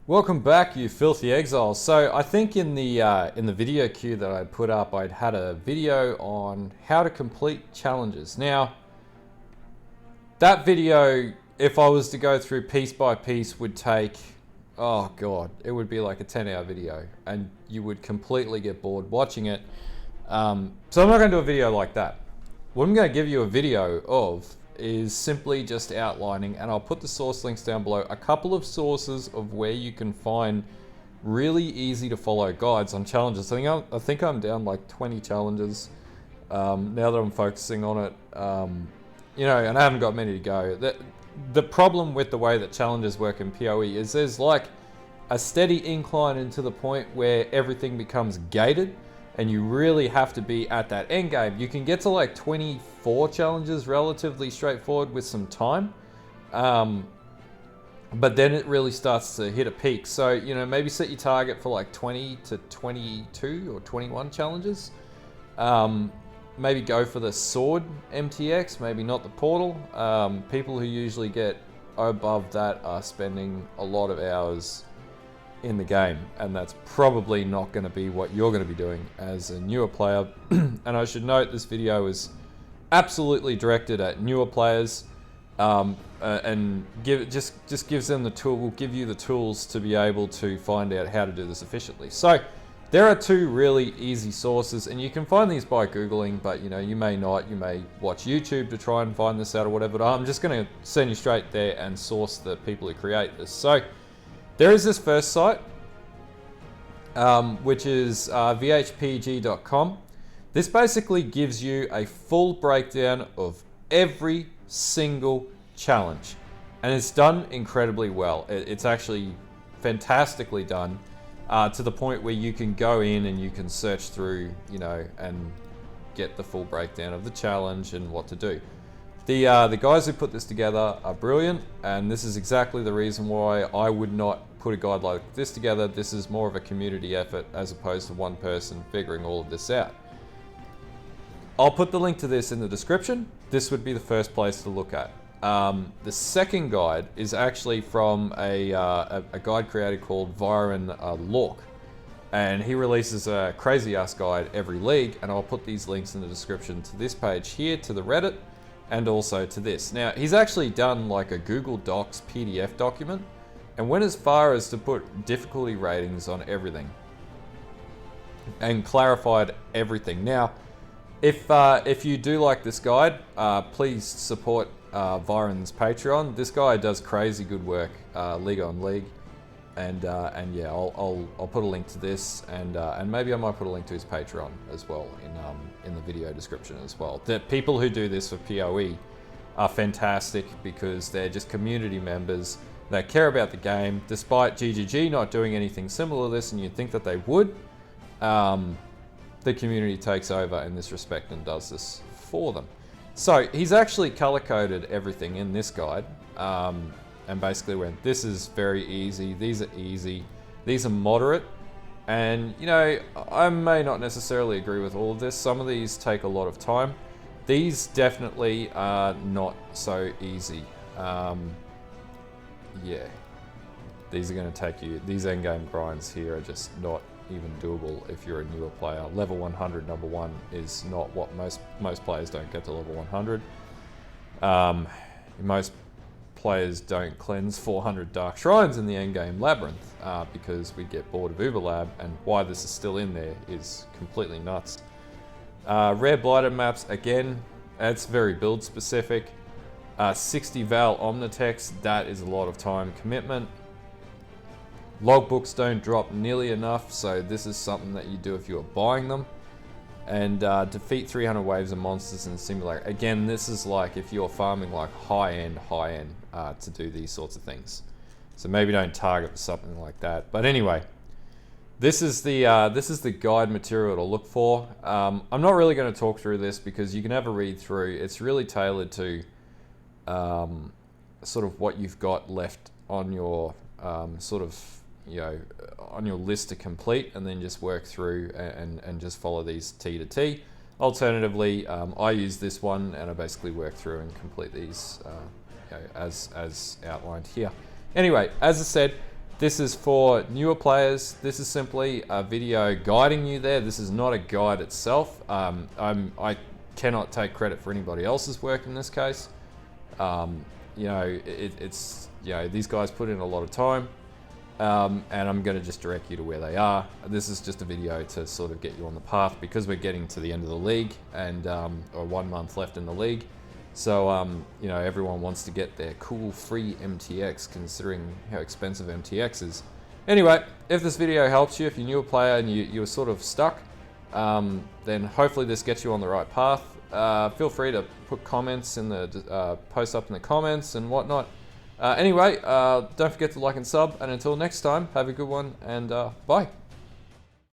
Welcome back, you filthy exiles. So I think in the video queue that I put up, I'd had a video on how to complete challenges. Now, that video, if I was to go through piece by piece, would take, oh god, it would be like a 10-hour video, and you would completely get bored watching it. So I'm not going to do a video like that. What I'm going to give you a video of is simply just outlining, and I'll put the source links down below, a couple of sources of where you can find really easy to follow guides on challenges. I think I'm down like 20 challenges now that I'm focusing on it. And I haven't got many to go. The problem with the way that challenges work in PoE is there's like a steady incline into the point where everything becomes gated, and you really have to be at that end game. You can get to like 24 challenges relatively straightforward with some time, but then it really starts to hit a peak. So, maybe set your target for like 20 to 22 or 21 challenges. Maybe go for the sword MTX, maybe not the portal. People who usually get above that are spending a lot of hours in the game, and that's probably not going to be what you're going to be doing as a newer player. And I should note, this video is absolutely directed at newer players, and just gives them the tool, will give you the tools to be able to find out how to do this efficiently. So there are two really easy sources, and you can find these by Googling, but you may not. You may watch YouTube to try and find this out or whatever, but I'm just going to send you straight there and source the people who create this. So there is this first site, which is vhpg.com. This basically gives you a full breakdown of every single challenge, and it's done incredibly well. It's actually fantastically done, to the point where you can go in and you can search through, and get the full breakdown of the challenge and what to do. The guys who put this together are brilliant, and this is exactly the reason why I would not put a guide like this together. This is more of a community effort as opposed to one person figuring all of this out. I'll put the link to this in the description. This would be the first place to look at. The second guide is actually from a guide creator called Viren Lork, and he releases a crazy ass guide every league, and I'll put these links in the description to this page here, to the Reddit, and also to this. Now, he's actually done like a Google Docs PDF document and went as far as to put difficulty ratings on everything and clarified everything. Now, if you do like this guide, please support Viren's Patreon. This guy does crazy good work, league on league, and yeah, I'll put a link to this, and maybe I might put a link to his Patreon as well in the video description as well. The people who do this for PoE are fantastic because they're just community members that care about the game, despite GGG not doing anything similar to this, and you'd think that they would. The community takes over in this respect and does this for them. So he's actually color-coded everything in this guide, and basically went, this is very easy, these are easy, these are moderate, and I may not necessarily agree with all of this. Some of these take a lot of time. These definitely are not so easy. Yeah, these are going to take you, these endgame grinds here are just not even doable if you're a newer player. Level 100 number one is not what most players don't get to level 100. Most players don't cleanse 400 dark shrines in the endgame labyrinth, because we get bored of Uberlab, and why this is still in there is completely nuts. Rare blighted maps, again, it's very build specific. 60 Val Omnitex, that is a lot of time commitment. Logbooks don't drop nearly enough, so this is something that you do if you are buying them. And defeat 300 waves of monsters in the simulator. Again, this is like if you're farming like high-end to do these sorts of things. So maybe don't target for something like that. But anyway, this is the guide material to look for. I'm not really going to talk through this because you can have a read through. It's really tailored to sort of what you've got left on your on your list to complete, and then just work through and just follow these T to T. Alternatively, I use this one and I basically work through and complete these as outlined here. Anyway, as I said, This is for newer players. This is simply a video guiding you there. This is not a guide itself. I cannot take credit for anybody else's work in this case. You know, it's you know, these guys put in a lot of time, and I'm going to just direct you to where they are. This is just a video to sort of get you on the path because we're getting to the end of the league and or 1 month left in the league. So, you know, everyone wants to get their cool free MTX considering how expensive MTX is. Anyway, if this video helps you, if you're a newer player and you're sort of stuck, then hopefully this gets you on the right path. Feel free to put comments in the, post up in the comments and whatnot. Anyway, don't forget to like and sub, and until next time, have a good one, and bye.